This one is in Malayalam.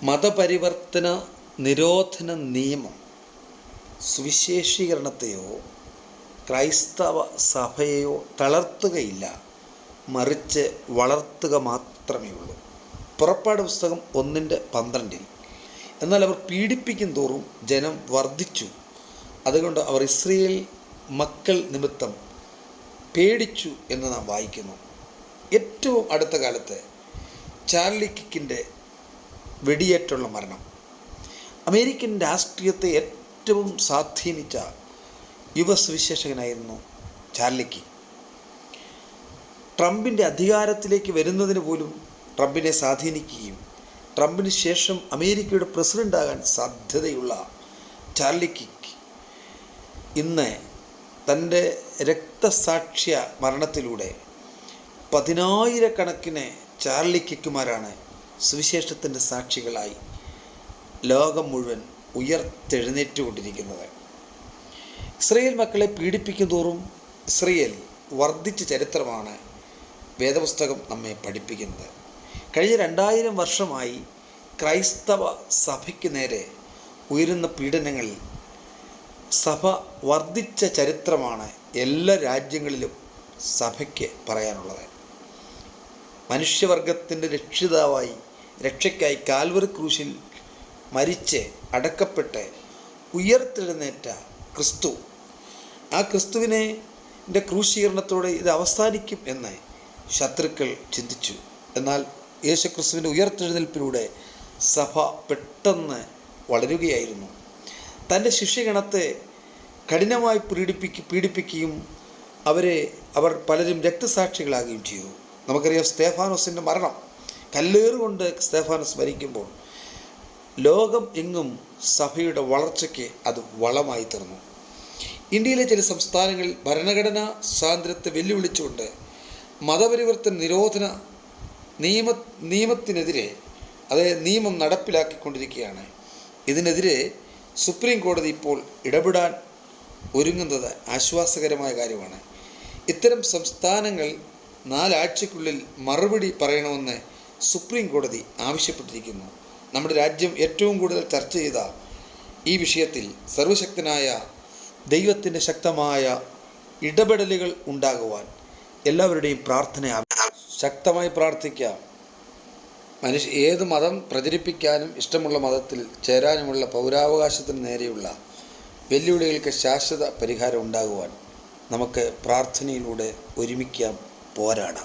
മതപരിവർത്തന നിരോധന നിയമം സുവിശേഷീകരണത്തെയോ ക്രൈസ്തവ സഭയെയോ തളർത്തുകയില്ല, മറിച്ച് വളർത്തുക മാത്രമേ ഉള്ളൂ. പുറപ്പാട് പുസ്തകം 1:12. എന്നാൽ അവർ പീഡിപ്പിക്കും തോറും ജനം വർദ്ധിച്ചു, അതുകൊണ്ട് അവർ ഇസ്രായേൽ മക്കൾ നിമിത്തം പേടിച്ചു എന്ന് നാം വായിക്കുന്നു. ഏറ്റവും അടുത്ത കാലത്ത് ചാർലി കിക്കിൻ്റെ വെടിയേറ്റുള്ള മരണം അമേരിക്കൻ രാഷ്ട്രീയത്തെ ഏറ്റവും സ്വാധീനിച്ച യുവസുവിശേഷകനായിരുന്നു ചാർലി കിക്ക്. ട്രംപിൻ്റെ അധികാരത്തിലേക്ക് വരുന്നതിന് പോലും ട്രംപിനെ സ്വാധീനിക്കുകയും ട്രംപിന് ശേഷം അമേരിക്കയുടെ പ്രസിഡൻ്റാകാൻ സാധ്യതയുള്ള ചാർലി കിക്ക് ഇന്ന് തൻ്റെ രക്തസാക്ഷ്യ മരണത്തിലൂടെ 10,000-കണക്കിന് ചാർലി കിക്കുമാരാണ് സുവിശേഷത്തിൻ്റെ സാക്ഷികളായി ലോകം മുഴുവൻ ഉയർത്തെഴുന്നേറ്റുകൊണ്ടിരിക്കുന്നത്. ഇസ്രായേൽ മക്കളെ പീഡിപ്പിക്കും തോറും ഇസ്രായേൽ വർദ്ധിച്ച ചരിത്രമാണ് വേദപുസ്തകം നമ്മെ പഠിപ്പിക്കുന്നത്. കഴിഞ്ഞ 2000 വർഷമായി ക്രൈസ്തവ സഭയ്ക്ക് നേരെ ഉയരുന്ന പീഡനങ്ങളിൽ സഭ വർദ്ധിച്ച ചരിത്രമാണ് എല്ലാ രാജ്യങ്ങളിലും സഭയ്ക്ക് പറയാനുള്ളത്. മനുഷ്യവർഗത്തിൻ്റെ രക്ഷിതാവായി രക്ഷയ്ക്കായി കാൽവറി ക്രൂശിൽ മരിച്ച് അടക്കപ്പെട്ട് ഉയർത്തെഴുന്നേറ്റ ക്രിസ്തു, ആ ക്രിസ്തുവിൻ്റെ ക്രൂശീകരണത്തോടെ ഇത് അവസാനിക്കും എന്ന് ശത്രുക്കൾ ചിന്തിച്ചു. എന്നാൽ യേശുക്രിസ്തുവിൻ്റെ ഉയർത്തെഴുന്നേൽപ്പിലൂടെ സഭ പെട്ടെന്ന് വളരുകയായിരുന്നു. തൻ്റെ ശിഷ്യഗണത്തെ കഠിനമായി പീഡിപ്പിക്കുകയും അവർ പലരും രക്തസാക്ഷികളാകുകയും ചെയ്തു. നമുക്കറിയാം, സ്തേഫാനോസിൻ്റെ മരണം, കല്ലേറുകൊണ്ട് സ്തേഫാനോസ് മരിക്കുമ്പോൾ ലോകം എങ്ങും സഭയുടെ വളർച്ചയ്ക്ക് അത് വളമായി തീർന്നു. ഇന്ത്യയിലെ ചില സംസ്ഥാനങ്ങളിൽ ഭരണഘടനാ സ്വാതന്ത്ര്യത്തെ വെല്ലുവിളിച്ചുകൊണ്ട് മതപരിവർത്തന നിരോധന നിയമത്തിനെതിരെ നിയമം നടപ്പിലാക്കിക്കൊണ്ടിരിക്കുകയാണ്. ഇതിനെതിരെ സുപ്രീം കോടതി ഇപ്പോൾ ഇടപെടാൻ ഒരുങ്ങുന്നത് ആശ്വാസകരമായ കാര്യമാണ്. ഇത്തരം സംസ്ഥാനങ്ങൾ 4 ആഴ്ചയ്ക്കുള്ളിൽ മറുപടി പറയണമെന്ന് സുപ്രീം കോടതി ആവശ്യപ്പെട്ടിരിക്കുന്നു. നമ്മുടെ രാജ്യം ഏറ്റവും കൂടുതൽ ചർച്ച ചെയ്ത ഈ വിഷയത്തിൽ സർവശക്തനായ ദൈവത്തിൻ്റെ ശക്തമായ ഇടപെടലുകൾ ഉണ്ടാകുവാൻ എല്ലാവരുടെയും പ്രാർത്ഥന ശക്തമായി പ്രാർത്ഥിക്കാം. ഏത് മതം പ്രചരിപ്പിക്കാനും ഇഷ്ടമുള്ള മതത്തിൽ ചേരാനുമുള്ള പൗരാവകാശത്തിന് നേരെയുള്ള വെല്ലുവിളികൾക്ക് ശാശ്വത പരിഹാരം ഉണ്ടാകുവാൻ നമുക്ക് പ്രാർത്ഥനയിലൂടെ ഒരുമിക്കാം, പോരാടാം.